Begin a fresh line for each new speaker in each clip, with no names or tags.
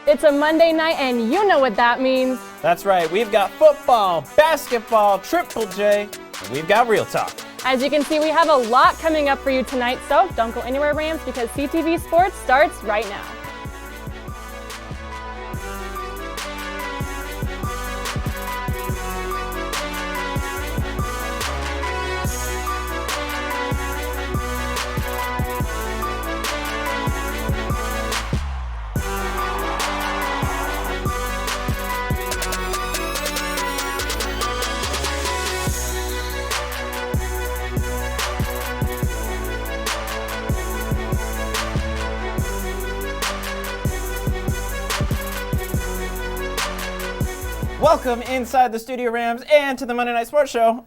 It's a Monday night, and you know what that means.
That's right, we've got football, basketball, Triple J, and we've got real talk.
As you can see, we have a lot coming up for you tonight, so don't go anywhere, Rams, because CTV Sports starts right now.
Welcome inside the Studio Rams and to the Monday Night Sports Show.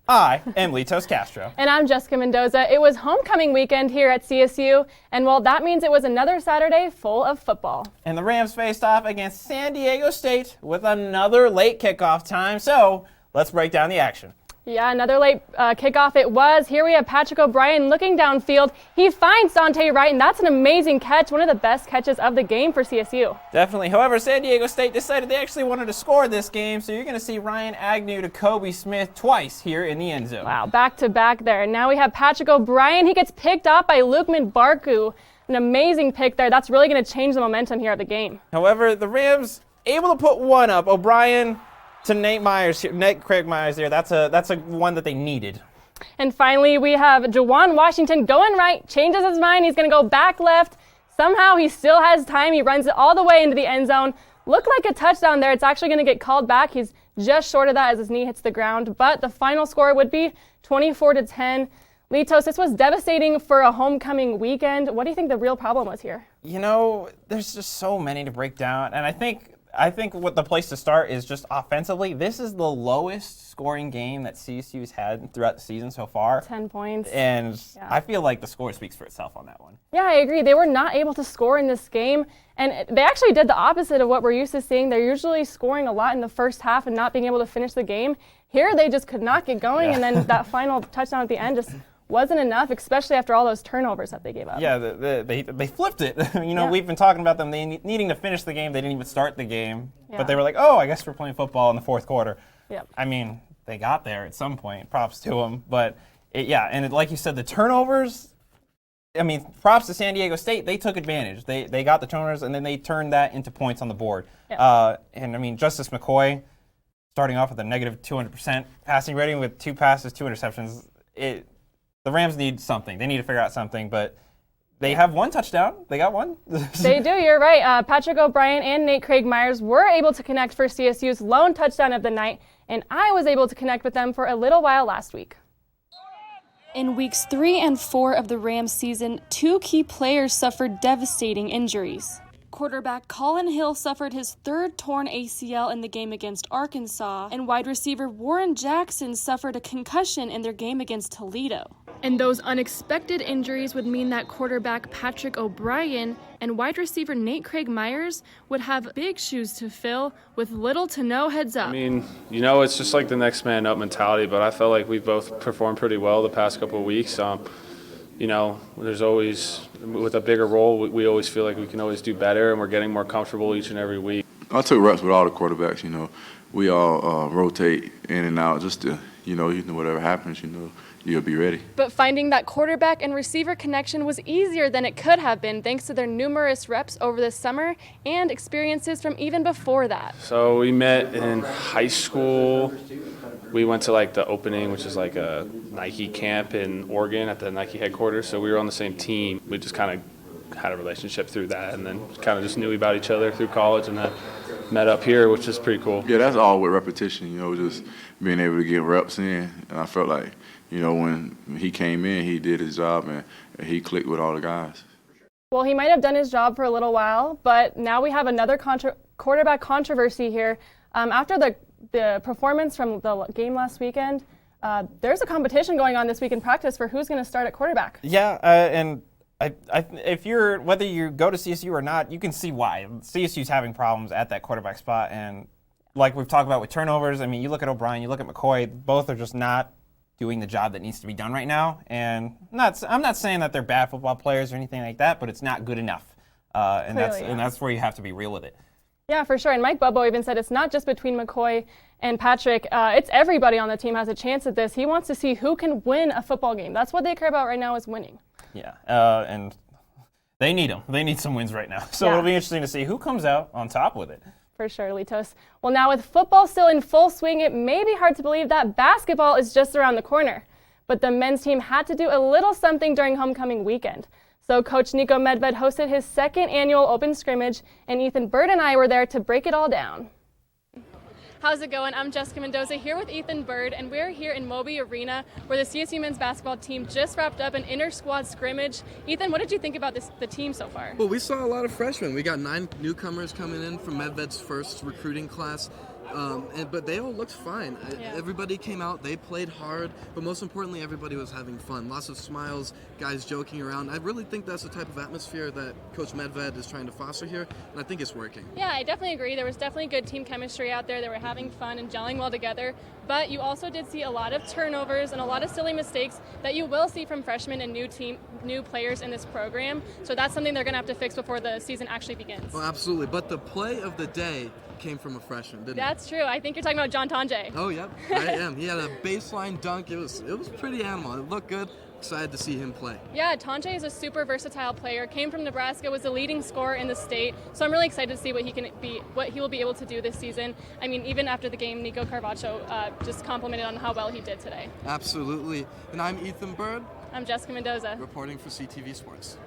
I am Litos Castro.
And I'm Jessica Mendoza. It was homecoming weekend here at CSU, and well, that means it was another Saturday full of football.
And the Rams faced off against San Diego State with another late kickoff time, so let's break down the action.
Yeah, another late kickoff it was. Here we have Patrick O'Brien looking downfield. He finds Dante Wright, and that's an amazing catch, one of the best catches of the game for CSU.
Definitely. However, San Diego State decided they actually wanted to score this game, so you're going to see Ryan Agnew to Kobe Smith twice here in the end zone.
Wow, back to back there. And now we have Patrick O'Brien. He gets picked off by Lukeman Barku. An amazing pick there. That's really going to change the momentum here of the game.
However, the Rams able to put one up. O'Brien to Nate Craig Myers there. That's a one that they needed.
And finally, we have Jawan Washington going right, changes his mind. He's going to go back left. Somehow he still has time. He runs it all the way into the end zone. Looked like a touchdown there. It's actually going to get called back. He's just short of that as his knee hits the ground. But the final score would be 24-10. Litos, this was devastating for a homecoming weekend. What do you think the real problem was here?
You know, there's just so many to break down, and I think what the place to start is just offensively. This is the lowest scoring game that CSU's had throughout the season so far.
10 points.
And yeah. I feel like the score speaks for itself on that one.
Yeah, I agree. They were not able to score in this game, and they actually did the opposite of what we're used to seeing. They're usually scoring a lot in the first half and not being able to finish the game. Here, they just could not get going, and then that final touchdown at the end just wasn't enough, especially after all those turnovers that they gave up.
Yeah, they flipped it. We've been talking about them needing to finish the game. They didn't even start the game. Yeah. But they were like, oh, I guess we're playing football in the fourth quarter.
Yep.
I mean, they got there at some point. Props to them. But, like you said, the turnovers, I mean, props to San Diego State. They took advantage. They got the turnovers, and then they turned that into points on the board. Yep. Justice McCoy, starting off with a negative 200% passing rating with 2 passes, 2 interceptions. The Rams need something. They need to figure out something, but they have one touchdown. They got one.
They do. You're right. Patrick O'Brien and Nate Craig Myers were able to connect for CSU's lone touchdown of the night, and I was able to connect with them for a little while last week. In weeks 3 and 4 of the Rams season, 2 key players suffered devastating injuries. Quarterback Colin Hill suffered his 3rd torn ACL in the game against Arkansas, and wide receiver Warren Jackson suffered a concussion in their game against Toledo. And those unexpected injuries would mean that quarterback Patrick O'Brien and wide receiver Nate Craig Myers would have big shoes to fill with little to no heads up.
I mean, it's just like the next man up mentality, but I felt like we've both performed pretty well the past couple of weeks. There's always, with a bigger role, we always feel like we can always do better, and we're getting more comfortable each and every week.
I took reps with all the quarterbacks, We all rotate in and out just to, whatever happens, you'll be ready.
But finding that quarterback and receiver connection was easier than it could have been thanks to their numerous reps over the summer and experiences from even before that.
So we met in high school. We went to the opening, which is like a Nike camp in Oregon at the Nike headquarters. So we were on the same team. We just kind of had a relationship through that, and then kind of just knew about each other through college, and then met up here, which is pretty cool.
Yeah, that's all with repetition, just being able to get reps in. And I felt like, when he came in, he did his job, and he clicked with all the guys.
Well, he might have done his job for a little while, but now we have another quarterback controversy here. After the performance from the game last weekend, there's a competition going on this week in practice for who's going to start at quarterback.
Yeah, and whether you go to CSU or not, you can see why. CSU's having problems at that quarterback spot, and like we've talked about with turnovers, I mean, you look at O'Brien, you look at McCoy, both are just not doing the job that needs to be done right now. And I'm not saying that they're bad football players or anything like that, but it's not good enough. And
Clearly,
that's where you have to be real with it.
Yeah, for sure. And Mike Bobo even said it's not just between McCoy and Patrick. It's everybody on the team has a chance at this. He wants to see who can win a football game. That's what they care about right now, is winning.
Yeah, and they need them. They need some wins right now. So
Yeah.
it'll be interesting to see who comes out on top with it.
For sure, Litos. Well, now with football still in full swing, it may be hard to believe that basketball is just around the corner. But the men's team had to do a little something during homecoming weekend. So Coach Nico Medved hosted his second annual open scrimmage, and Ethan Bird and I were there to break it all down. How's it going? I'm Jessica Mendoza here with Ethan Bird, and we're here in Moby Arena where the CSU men's basketball team just wrapped up an inter-squad scrimmage. Ethan, what did you think about the team so far?
Well, we saw a lot of freshmen. We got 9 newcomers coming in from Medved's first recruiting class. But they all looked fine.
Yeah.
Everybody came out, they played hard, but most importantly, everybody was having fun. Lots of smiles, guys joking around. I really think that's the type of atmosphere that Coach Medved is trying to foster here, and I think it's working.
Yeah, I definitely agree. There was definitely good team chemistry out there. They were having fun and gelling well together. But you also did see a lot of turnovers and a lot of silly mistakes that you will see from freshmen and new players in this program. So that's something they're going to have to fix before the season actually begins.
Well, absolutely. But the play of the day came from a freshman, didn't it?
That's true. I think you're talking about John Tonje.
Oh, yep, I am. He had a baseline dunk. It was pretty animal. It looked good. Excited to see him play.
Yeah, Tonje is a super versatile player. Came from Nebraska, was the leading scorer in the state. So I'm really excited to see what he will be able to do this season. I mean, even after the game, Nico Carvacho just complimented on how well he did today.
Absolutely. And I'm Ethan Bird,
I'm Jessica Mendoza.
reporting for CTV Sports.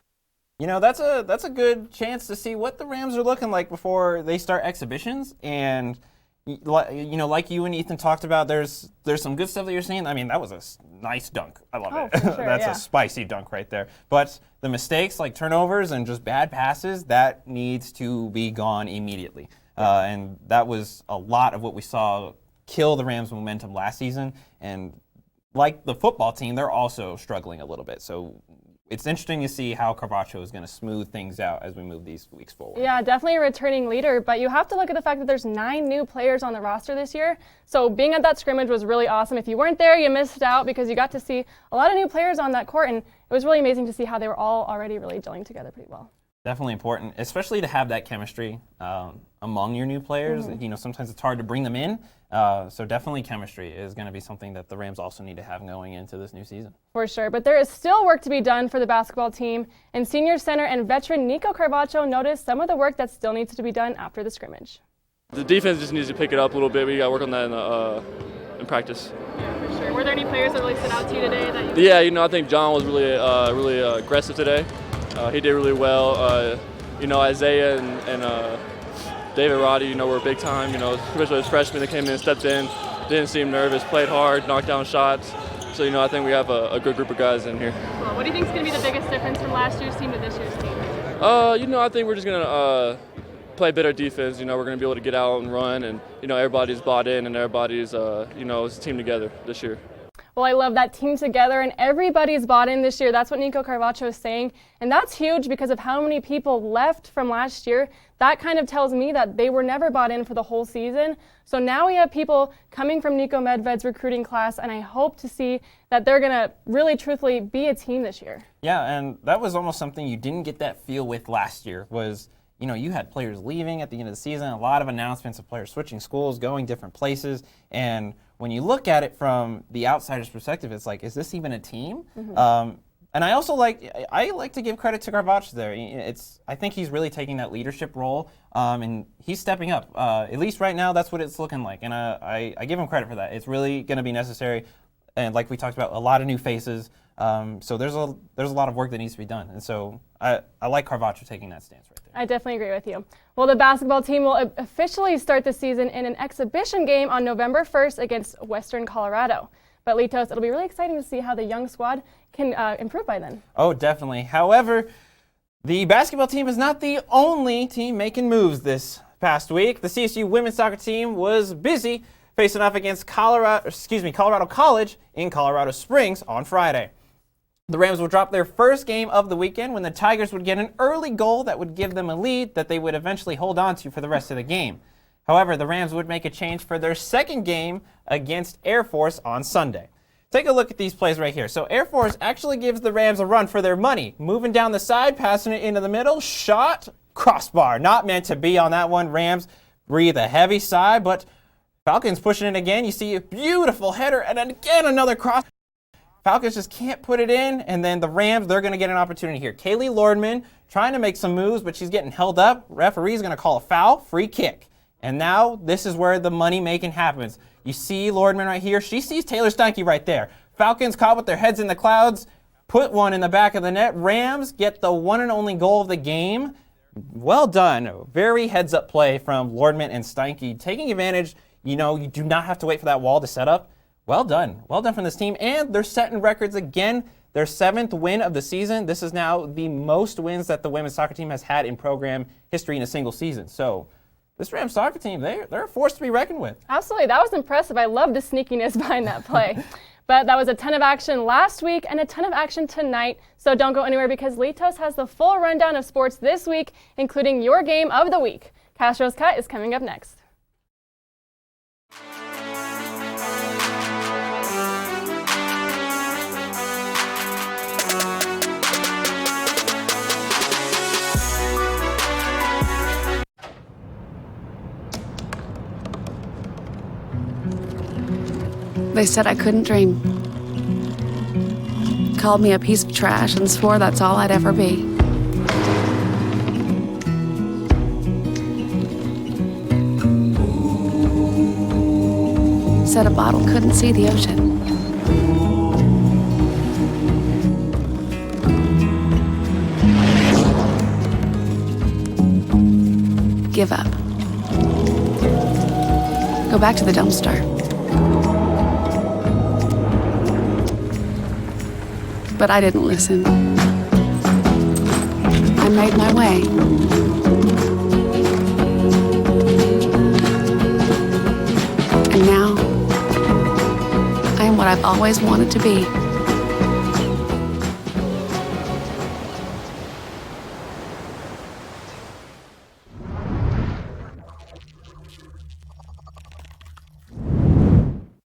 You know, that's a good chance to see what the Rams are looking like before they start exhibitions. And you know, like you and Ethan talked about, there's some good stuff that you're seeing. I mean, that was a nice dunk. I love it.
For sure,
That's
yeah.
a spicy dunk right there. But the mistakes like turnovers and just bad passes, that needs to be gone immediately. And that was a lot of what we saw kill the Rams' momentum last season. And like the football team, they're also struggling a little bit. So it's interesting to see how Carvacho is going to smooth things out as we move these weeks forward.
Yeah, definitely a returning leader, but you have to look at the fact that there's 9 new players on the roster this year. So being at that scrimmage was really awesome. If you weren't there, you missed out because you got to see a lot of new players on that court, and it was really amazing to see how they were all already really gelling together pretty well.
Definitely important, especially to have that chemistry among your new players. You know, sometimes it's hard to bring them in. So definitely chemistry is going to be something that the Rams also need to have going into this new season. For
sure, but there is still work to be done for the basketball team, and senior center and veteran Nico Carvacho noticed some of the work that still needs to be done after the scrimmage.
The defense just needs to pick it up a little bit. We got to work on that in practice.
Yeah, for sure. Were there any players that really stood out to you today?
Yeah, you know, I think John was really aggressive today. He did really well. You know, Isaiah and David Roddy, you know, were big time. You know, especially as freshmen that came in, stepped in, didn't seem nervous, played hard, knocked down shots. So, you know, I think we have a good group of guys in here.
Well, what do you think is going to be the biggest difference from last year's team to this year's team?
You know, I think we're just going to play better defense. You know, we're going to be able to get out and run, and, you know, everybody's bought in and everybody's, you know, it's a team together this year.
Well, I love that team together and everybody's bought in this year. That's what Nico Carvacho is saying. And that's huge because of how many people left from last year. That kind of tells me that they were never bought in for the whole season. So now we have people coming from Nico Medved's recruiting class, and I hope to see that they're going to really truthfully be a team this year.
Yeah, and that was almost something you didn't get that feel with last year was, you know, you had players leaving at the end of the season, a lot of announcements of players switching schools, going different places, and when you look at it from the outsider's perspective, it's like, is this even a team? And I also like to give credit to Carvacho there. I think he's really taking that leadership role, and he's stepping up. At least right now, that's what it's looking like, and I give him credit for that. It's really going to be necessary, and like we talked about, a lot of new faces. So there's a lot of work that needs to be done, and so I like Carvacho taking that stance right there.
I definitely agree with you. Well, the basketball team will officially start the season in an exhibition game on November 1st against Western Colorado. But Litos, it'll be really exciting to see how the young squad can improve by then.
Oh, definitely. However, the basketball team is not the only team making moves this past week. The CSU women's soccer team was busy facing off against Colorado College in Colorado Springs on Friday. The Rams will drop their first game of the weekend when the Tigers would get an early goal that would give them a lead that they would eventually hold on to for the rest of the game. However, the Rams would make a change for their second game against Air Force on Sunday. Take a look at these plays right here. So Air Force actually gives the Rams a run for their money. Moving down the side, passing it into the middle, shot, crossbar. Not meant to be on that one. Rams breathe a heavy sigh, but Falcons pushing it again. You see a beautiful header, and again another cross. Falcons just can't put it in, and then the Rams, they're going to get an opportunity here. Kaylee Lordman trying to make some moves, but she's getting held up. Referee's going to call a foul, free kick. And now this is where the money-making happens. You see Lordman right here. She sees Taylor Steinke right there. Falcons caught with their heads in the clouds, put one in the back of the net. Rams get the one and only goal of the game. Well done. Very heads-up play from Lordman and Steinke. Taking advantage, you do not have to wait for that wall to set up. Well done. Well done from this team. And they're setting records again. Their 7th win of the season. This is now the most wins that the women's soccer team has had in program history in a single season. So this Rams soccer team, they're a force to be reckoned with.
Absolutely. That was impressive. I love the sneakiness behind that play. But that was a ton of action last week and a ton of action tonight. So don't go anywhere because Litos has the full rundown of sports this week, including your game of the week. Castro's Cut is coming up next.
They said I couldn't dream. Called me a piece of trash and swore that's all I'd ever be. Said a bottle couldn't see the ocean. Give up. Go back to the dumpster. But I didn't listen. I made my way. And now, I am what I've always wanted to be.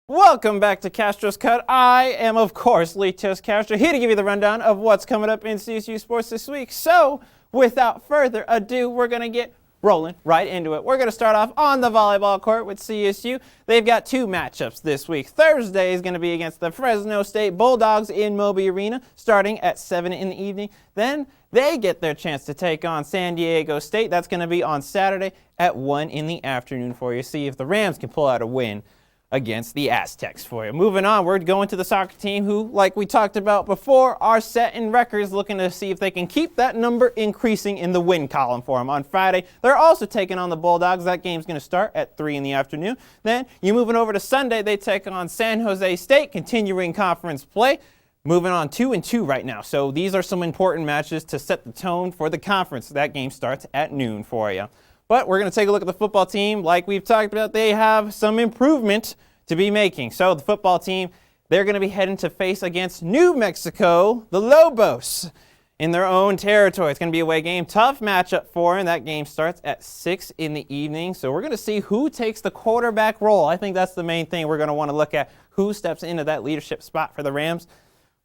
Welcome back to Castro's Cut. I am, of course, Litos Castro, here to give you the rundown of what's coming up in CSU Sports this week. So, without further ado, we're going to get rolling right into it. We're going to start off on the volleyball court with CSU. They've got 2 matchups this week. Thursday is going to be against the Fresno State Bulldogs in Moby Arena, starting at 7 in the evening. Then they get their chance to take on San Diego State. That's going to be on Saturday at 1 in the afternoon for you. See if the Rams can pull out a win against the Aztecs for you. Moving on, we're going to the soccer team who, like we talked about before, are setting records, looking to see if they can keep that number increasing in the win column for them. On Friday, they're also taking on the Bulldogs. That game's going to start at 3 in the afternoon. Then, you're moving over to Sunday, they take on San Jose State, continuing conference play. Moving on 2-2 right now. So these are some important matches to set the tone for the conference. That game starts at noon for you. But we're going to take a look at the football team. Like we've talked about, they have some improvement to be making. So the football team, they're going to be heading to face against New Mexico, the Lobos, in their own territory. It's going to be a away game. Tough matchup for them. That game starts at 6 in the evening. So we're going to see who takes the quarterback role. I think that's the main thing we're going to want to look at. Who steps into that leadership spot for the Rams?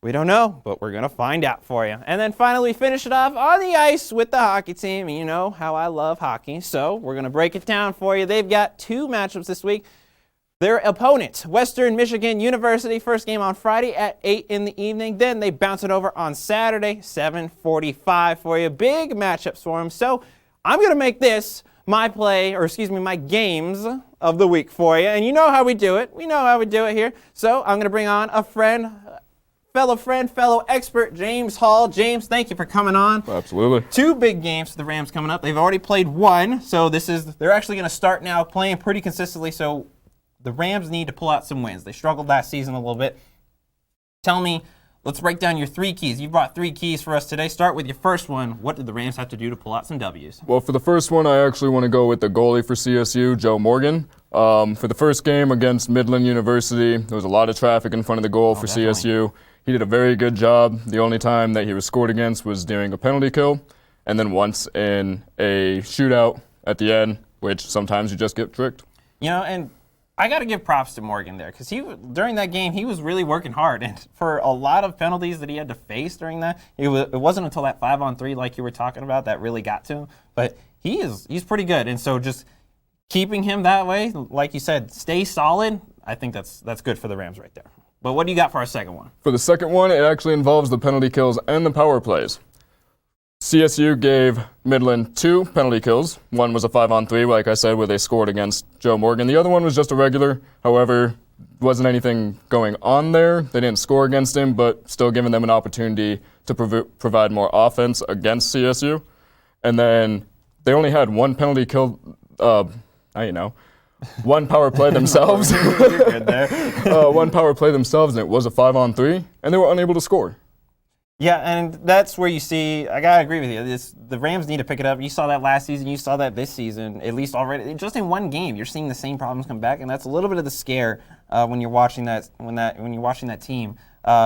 We don't know, but we're going to find out for you. And then finally finish it off on the ice with the hockey team. You know how I love hockey, so we're going to break it down for you. They've got 2 matchups this week. Their opponent, Western Michigan University, first game on Friday at 8 in the evening. Then they bounce it over on Saturday, 7:45 for you. Big matchups for them. So I'm going to make this my games of the week for you. And you know how we do it. We know how we do it here. So I'm going to bring on a fellow expert, James Hall. James, thank you for coming on.
Absolutely.
2 big games for the Rams coming up. They've already played 1, so they're actually going to start now playing pretty consistently, so the Rams need to pull out some wins. They struggled last season a little bit. Tell me, let's break down your 3 keys. You brought 3 keys for us today. Start with your first one. What did the Rams have to do to pull out some W's?
Well, for the first one, I actually want to go with the goalie for CSU, Joe Morgan. For the first game against Midland University, there was a lot of traffic in front of the goal for definitely. CSU. He did a very good job. The only time that he was scored against was during a penalty kill, and then once in a shootout at the end, which sometimes you just get tricked.
You know, and I got to give props to Morgan there because during that game he was really working hard, and for a lot of penalties that he had to face during that, it wasn't until that 5-on-3 like you were talking about that really got to him. But he's pretty good, and so just keeping him that way, like you said, stay solid. I think that's good for the Rams right there. But what do you got for our second one?
For the second one, it actually involves the penalty kills and the power plays. CSU gave Midland 2 penalty kills. One was a 5-on-3, like I said, where they scored against Joe Morgan. The other one was just a regular. However, wasn't anything going on there. They didn't score against him, but still giving them an opportunity to provide more offense against CSU. And then they only had one penalty kill, one power play themselves.
You're good there.
One power play themselves, and it was a 5-on-3, and they were unable to score.
Yeah, and that's where you see, I got to agree with you, the Rams need to pick it up. You saw that last season, you saw that this season, at least already. Just in one game, you're seeing the same problems come back, and that's a little bit of the scare when you're watching that team.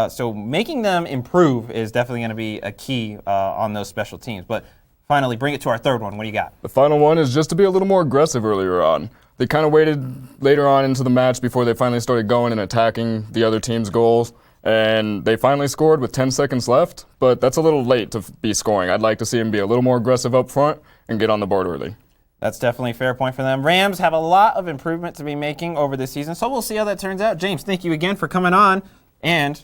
So making them improve is definitely going to be a key on those special teams. But finally, bring it to our third one. What do you got?
The final one is just to be a little more aggressive earlier on. They kind of waited later on into the match before they finally started going and attacking the other team's goals. And they finally scored with 10 seconds left, but that's a little late to be scoring. I'd like to see them be a little more aggressive up front and get on the board early.
That's definitely a fair point for them. Rams have a lot of improvement to be making over this season, so we'll see how that turns out. James, thank you again for coming on. And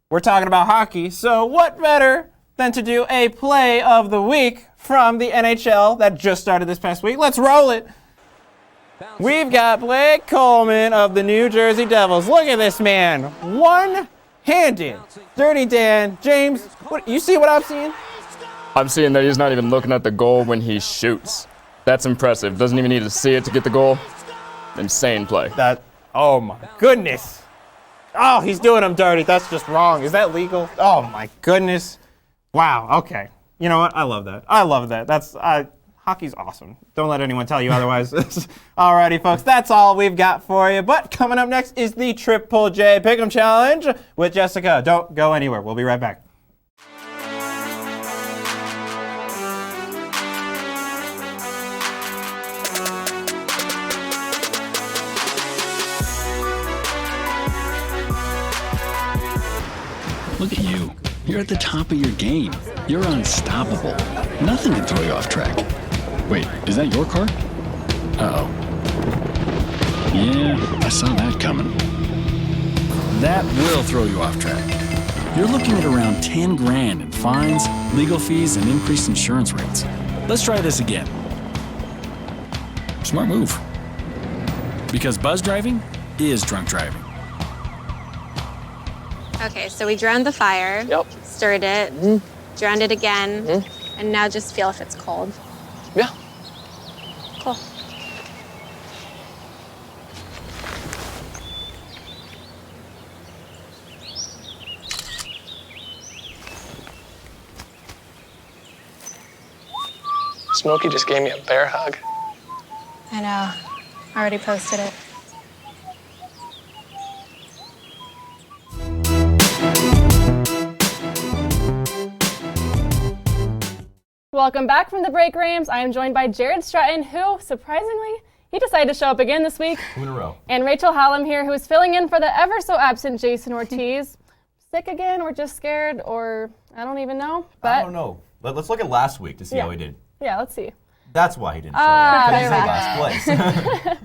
we're talking about hockey, so what better than to do a play of the week from the NHL that just started this past week? Let's roll it. We've got Blake Coleman of the New Jersey Devils. Look at this man. One-handed. Dirty Dan. James, you see what I'm seeing?
I'm seeing that he's not even looking at the goal when he shoots. That's impressive. Doesn't even need to see it to get the goal. Insane play.
Oh my goodness. Oh, he's doing him dirty. That's just wrong. Is that legal? Oh my goodness. Wow, okay. You know what? I love that. Hockey's awesome. Don't let anyone tell you otherwise. Alrighty, folks, that's all we've got for you. But coming up next is the Triple J Pick'em Challenge with Jessica. Don't go anywhere. We'll be right back.
Look at you. You're at the top of your game. You're unstoppable. Nothing can throw you off track. Wait, is that your car? Uh-oh. Yeah, I saw that coming. That will throw you off track. You're looking at around 10 grand in fines, legal fees, and increased insurance rates. Let's try this again. Smart move. Because buzz driving is drunk driving.
Okay, so we drowned the fire.
Yep.
Stirred it. Drowned it again. And now just feel if it's cold.
Yeah.
Cool.
Smokey just gave me a bear hug.
I know. I already posted it.
Welcome back from the break, Rams. I am joined by Jared Stratton, who, surprisingly, he decided to show up again this week.
2 in a row.
And Rachel Hallam here, who is filling in for the ever-so-absent Jason Ortiz. Sick again, or just scared, or I don't even know. But
I don't know. Let's look at last week to see how he did.
Yeah, let's see.
That's why he didn't show up, because he's in last place.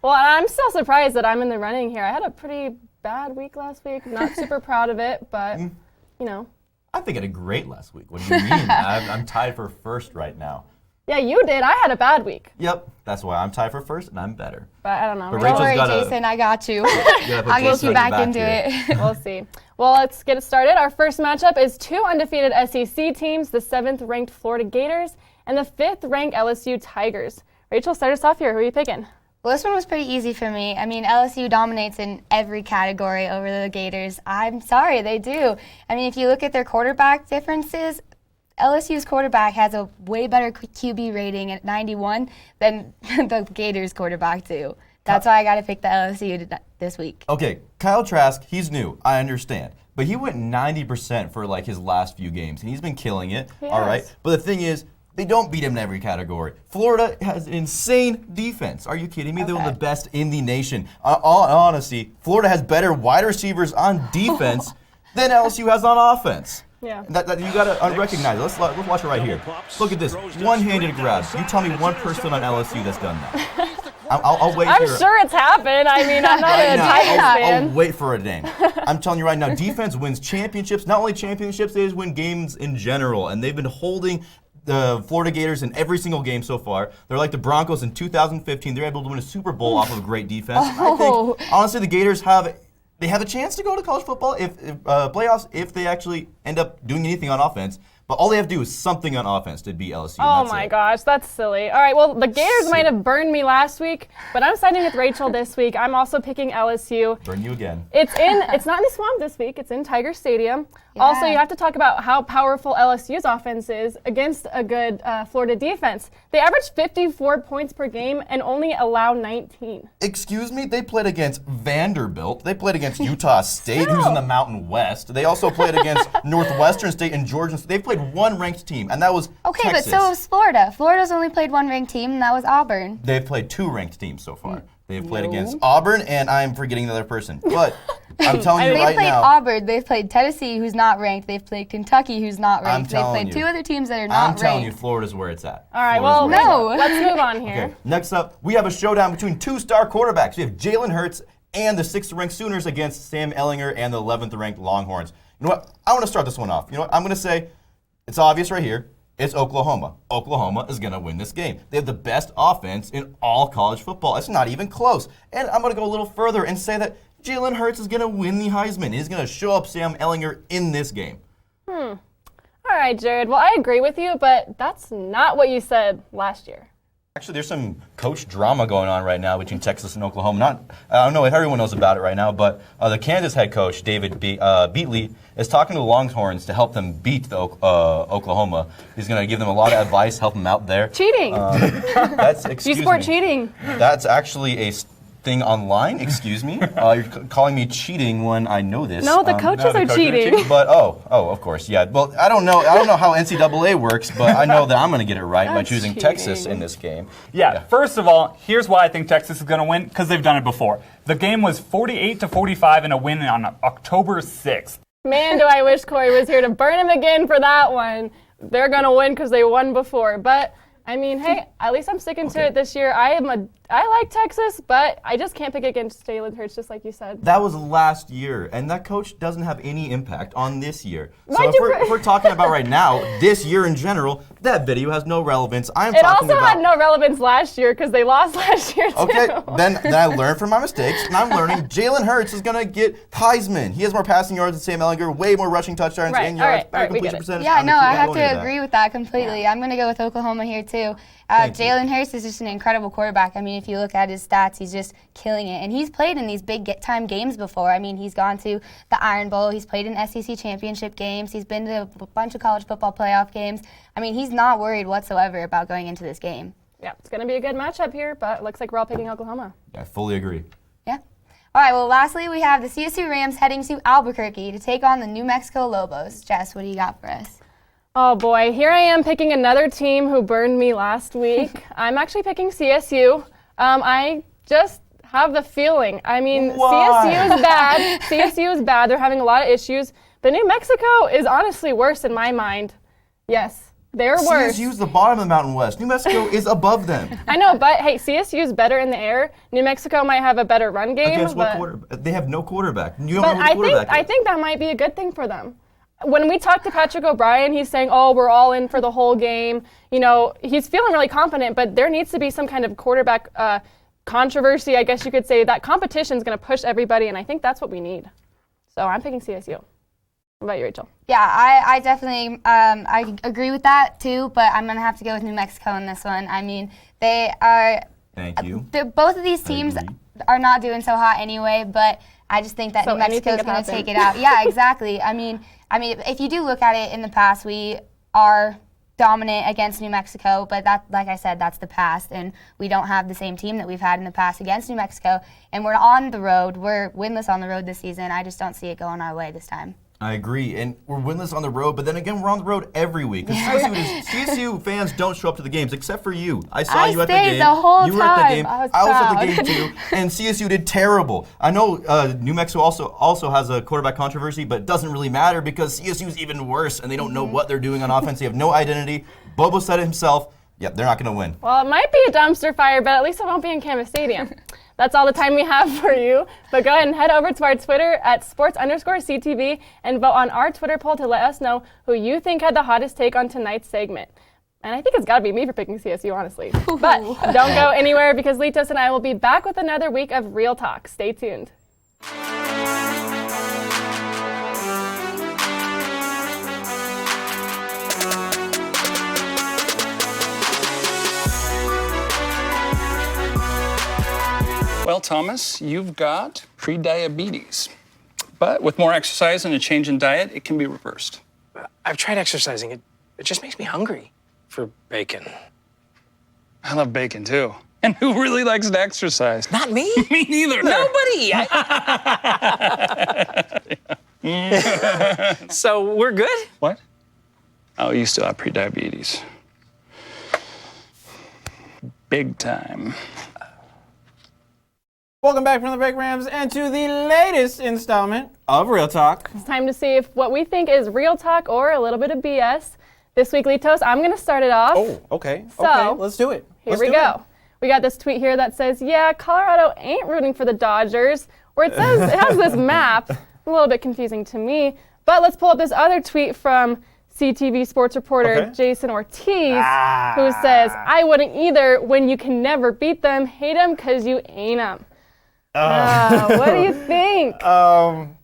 Well, I'm still surprised that I'm in the running here. I had a pretty bad week last week. Not super proud of it, but, you know.
I think I did great last week. What do you mean? I'm tied for first right now.
Yeah, you did. I had a bad week.
Yep, that's why I'm tied for first, and I'm better.
But I don't know.
But
Don't worry, Jason. I got you. I'll get you back into it.
We'll see. Well, let's get it started. Our first matchup is 2 undefeated SEC teams, the 7th-ranked Florida Gators and the 5th-ranked LSU Tigers. Rachel, start us off here. Who are you picking?
Well, this one was pretty easy for me. I mean, LSU dominates in every category over the Gators. I'm sorry, they do. I mean, if you look at their quarterback differences, LSU's quarterback has a way better QB rating at 91 than the Gators quarterback do. That's why I got to pick the LSU this week.
Okay, Kyle Trask, he's new. I understand. But he went 90% for like his last few games, and he's been killing it. All right. But the thing is, They don't beat him in every category. Florida has an insane defense. Are you kidding me? They're one of the best in the nation. All honesty, Florida has better wide receivers on defense than LSU has on offense.
Yeah.
That you got to recognize it. Let's watch it right here. Look at this one-handed grab. You tell me one person on LSU that's done that. I'll wait.
I'm sure it's happened. I mean, I'm not a Tigers fan.
I'll wait for a name. I'm telling you right now, defense wins championships. Not only championships, they just win games in general. And they've been holding the Florida Gators in every single game so far. They're like the Broncos in 2015. They're able to win a Super Bowl off of great defense. I think, honestly, the Gators have a chance to go to college football if playoffs if they actually end up doing anything on offense. But all they have to do is something on offense to beat LSU.
Oh my gosh, that's silly. All right, well, the Gators might have burned me last week, but I'm siding with Rachel this week. I'm also picking LSU.
Burn you again.
It's not in the Swamp this week. It's in Tiger Stadium. Yeah. Also, you have to talk about how powerful LSU's offense is against a good Florida defense. They average 54 points per game and only allow 19.
Excuse me? They played against Vanderbilt. They played against Utah State, who's in the Mountain West. They also played against Northwestern State and Georgia State. They played one ranked team, and that was Texas.
But so was Florida. Florida's only played one ranked team, and that was Auburn.
They've played two ranked teams so far. They've played against Auburn, and I'm forgetting the other person. But I'm telling you right now.
They've played Auburn. They've played Tennessee, who's not ranked. They've played Kentucky, who's not ranked. They've played two other teams that are not ranked.
I'm telling you, Florida's where it's at.
All right, well, let's move on here.
Okay, next up, we have a showdown between two-star quarterbacks. We have Jalen Hurts and the 6th-ranked Sooners against Sam Ehlinger and the 11th-ranked Longhorns. You know what? I want to start this one off. You know what? I'm going to say it's obvious right here. It's Oklahoma. Oklahoma is going to win this game. They have the best offense in all college football. It's not even close. And I'm going to go a little further and say that Jalen Hurts is going to win the Heisman. He's going to show up Sam Ehlinger in this game.
All right, Jared. Well, I agree with you, but that's not what you said last year.
Actually, there's some coach drama going on right now between Texas and Oklahoma. I don't know if everyone knows about it right now, but the Kansas head coach, David Beatley, is talking to the Longhorns to help them beat the Oklahoma. He's going to give them a lot of advice, help them out there.
Cheating.
Do
you support cheating?
That's actually a thing online. Excuse me. You're calling me cheating when I know this.
No, the coaches are cheating.
But of course, yeah. Well, I don't know how NCAA works, but I know that I'm going to get it right by choosing Texas in this game.
Yeah. First of all, here's why I think Texas is going to win, because they've done it before. The game was 48-45 and a win on October 6th.
Man, do I wish Corey was here to burn him again for that one. They're going to win because they won before, but I mean, hey, at least I'm sticking to it this year. I like Texas, but I just can't pick against Jalen Hurts, just like you said.
That was last year, and that coach doesn't have any impact on this year. So if we're talking about right now, this year in general, that video has no relevance.
It also had no relevance last year because they lost last year, too.
Okay, then I learned from my mistakes, and I'm learning Jalen Hurts is going to get Heisman. He has more passing yards than Sam Ehlinger, way more rushing touchdowns and yards, better completion percentage.
Yeah, no, I have to agree with that completely. I'm going to go with Oklahoma here, too. Jalen Hurts is just an incredible quarterback. I mean, if you look at his stats, he's just killing it. And he's played in these big-time games before. I mean, he's gone to the Iron Bowl. He's played in SEC championship games. He's been to a bunch of college football playoff games. I mean, he's not worried whatsoever about going into this game.
Yeah, it's going to be a good matchup here, but it looks like we're all picking Oklahoma.
I fully agree.
Yeah. All right, well, lastly, we have the CSU Rams heading to Albuquerque to take on the New Mexico Lobos. Jess, what do you got for us?
Oh boy, here I am picking another team who burned me last week. I'm actually picking CSU. I just have the feeling. I mean, CSU is bad. CSU is bad. They're having a lot of issues. But New Mexico is honestly worse in my mind. Yes, they're worse.
CSU is the bottom of the Mountain West. New Mexico is above them.
I know, but hey, CSU is better in the air. New Mexico might have a better run game.
Against what quarterback? They have no quarterback. You don't
but
know who the quarterback is.
I think that might be a good thing for them. When we talked to Patrick O'Brien, he's saying, we're all in for the whole game. You know, he's feeling really confident, but there needs to be some kind of quarterback controversy, I guess you could say. That competition is going to push everybody, and I think that's what we need. So I'm picking CSU. What about you, Rachel?
Yeah, I definitely I agree with that, too, but I'm going to have to go with New Mexico in this one. I mean, they are...
Thank you.
Both of these teams are not doing so hot anyway, but I just think that New Mexico is going to take it out. Yeah, exactly. I mean, if you do look at it in the past, we are dominant against New Mexico, but that, like I said, that's the past, and we don't have the same team that we've had in the past against New Mexico, and we're on the road. We're winless on the road this season. I just don't see it going our way this time.
I agree, and we're winless on the road, but then again, we're on the road every week. CSU fans don't show up to the games, except for you. I saw you at the game.
The whole
you were
time.
at the game.
I was
at the game too, and CSU did terrible. I know New Mexico also has a quarterback controversy, but it doesn't really matter because CSU is even worse, and they don't know what they're doing on offense. They have no identity. Bobo said it himself. Yep, they're not going to win.
Well, it might be a dumpster fire, but at least it won't be in Canvas Stadium. That's all the time we have for you. But go ahead and head over to our Twitter at sports_CTV and vote on our Twitter poll to let us know who you think had the hottest take on tonight's segment. And I think it's got to be me for picking CSU, honestly. But don't go anywhere because Litos and I will be back with another week of Real Talk. Stay tuned.
Well, Thomas, you've got pre-diabetes. But with more exercise and a change in diet, it can be reversed.
I've tried exercising. It just makes me hungry for bacon.
I love bacon, too. And who really likes to exercise?
Not me.
Me neither.
Nobody. So we're good?
What? Oh, you still have pre-diabetes. Big time.
Welcome back from the break, Rams, and to the latest installment of Real Talk.
It's time to see if what we think is real talk or a little bit of BS. This week, Litos, I'm going to start it off.
Oh, okay.
So,
okay, let's do it.
Here we go. We got this tweet here that says, yeah, Colorado ain't rooting for the Dodgers, where it says, it has this map, a little bit confusing to me, but let's pull up this other tweet from CTV Sports reporter Jason Ortiz, who says, I wouldn't either when you can never beat them, hate them because you ain't them. What do you think? Real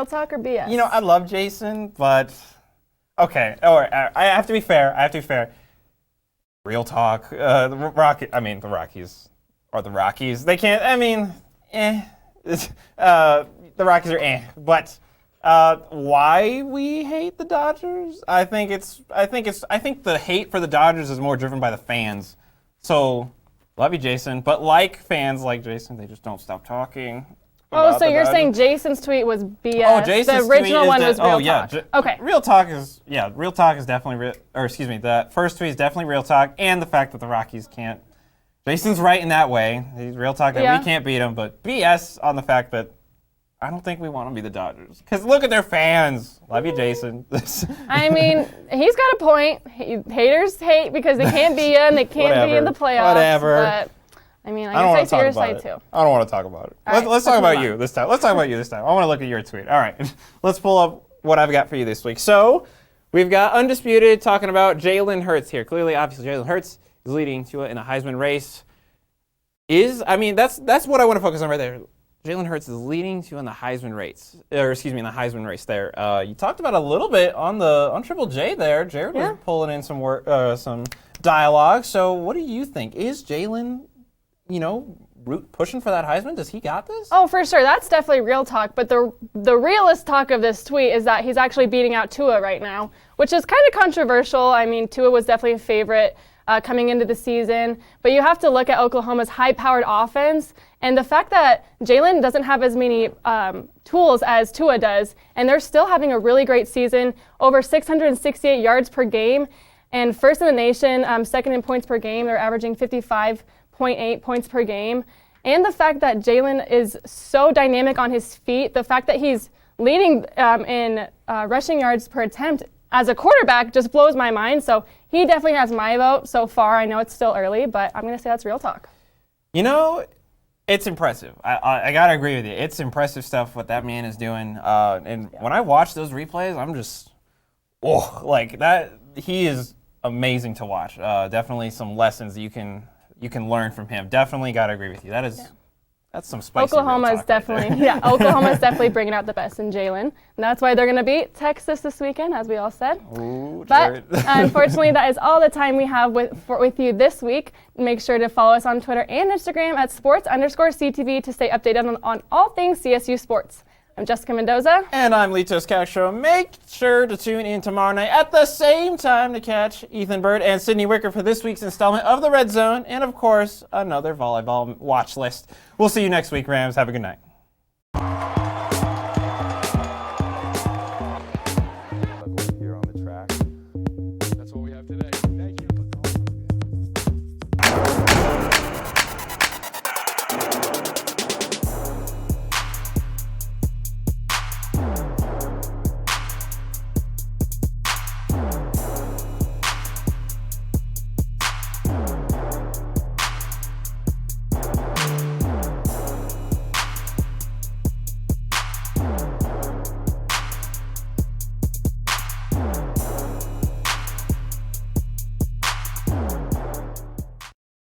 talk or BS?
I love Jason, but okay. I have to be fair. Real talk. The Rockies are the Rockies. They can't. The Rockies are But why we hate the Dodgers? I think the hate for the Dodgers is more driven by the fans. So. Love you, Jason. But like fans like Jason, they just don't stop talking.
Oh, so you're saying Jason's tweet was BS.
Oh, Jason's
the original one was real
yeah.
talk. Okay.
Real talk is definitely real. Or excuse me, the first tweet is definitely real talk, and the fact that the Rockies can't. Jason's right in that way. He's real talk that we can't beat them, but BS on the fact that I don't think we want to be the Dodgers. Because look at their fans. Love you, Jason.
I mean, he's got a point. Haters hate because they can't be in. They can't be in the playoffs.
Whatever.
But, I mean, I guess I see your side too.
I don't want to talk about it. Let's talk about you this time. Let's talk about you this time. I want to look at your tweet. All right. Let's pull up what I've got for you this week. So we've got Undisputed talking about Jalen Hurts here. Clearly, obviously, Jalen Hurts is leading to it in a Heisman race. That's what I want to focus on right there. Jalen Hurts is leading to in the Heisman race, in the Heisman race there. You talked about a little bit on Triple J there. Jared was pulling in some dialogue. So what do you think? Is Jalen, pushing for that Heisman? Does he got this?
Oh, for sure. That's definitely real talk. But the realest talk of this tweet is that he's actually beating out Tua right now, which is kind of controversial. I mean, Tua was definitely a favorite coming into the season. But you have to look at Oklahoma's high-powered offense and the fact that Jalen doesn't have as many tools as Tua does, and they're still having a really great season, over 668 yards per game, and first in the nation, second in points per game. They're averaging 55.8 points per game. And the fact that Jalen is so dynamic on his feet, the fact that he's leading in rushing yards per attempt as a quarterback just blows my mind. So he definitely has my vote so far. I know it's still early, but I'm going to say that's real talk.
It's impressive. I got to agree with you. It's impressive stuff what that man is doing. And when I watch those replays, I'm just, like that. He is amazing to watch. Definitely some lessons that you can learn from him. Definitely got to agree with you. That's some spicy
Oklahoma's definitely Oklahoma's definitely bringing out the best in Jalen, and that's why they're going to beat Texas this weekend, as we all said.
Ooh,
but unfortunately, that is all the time we have with you this week. Make sure to follow us on Twitter and Instagram at sports_CTV to stay updated on all things CSU sports. I'm Jessica Mendoza.
And I'm Litos Castro. Make sure to tune in tomorrow night at the same time to catch Ethan Bird and Sydney Wicker for this week's installment of The Red Zone and, of course, another volleyball watch list. We'll see you next week, Rams. Have a good night.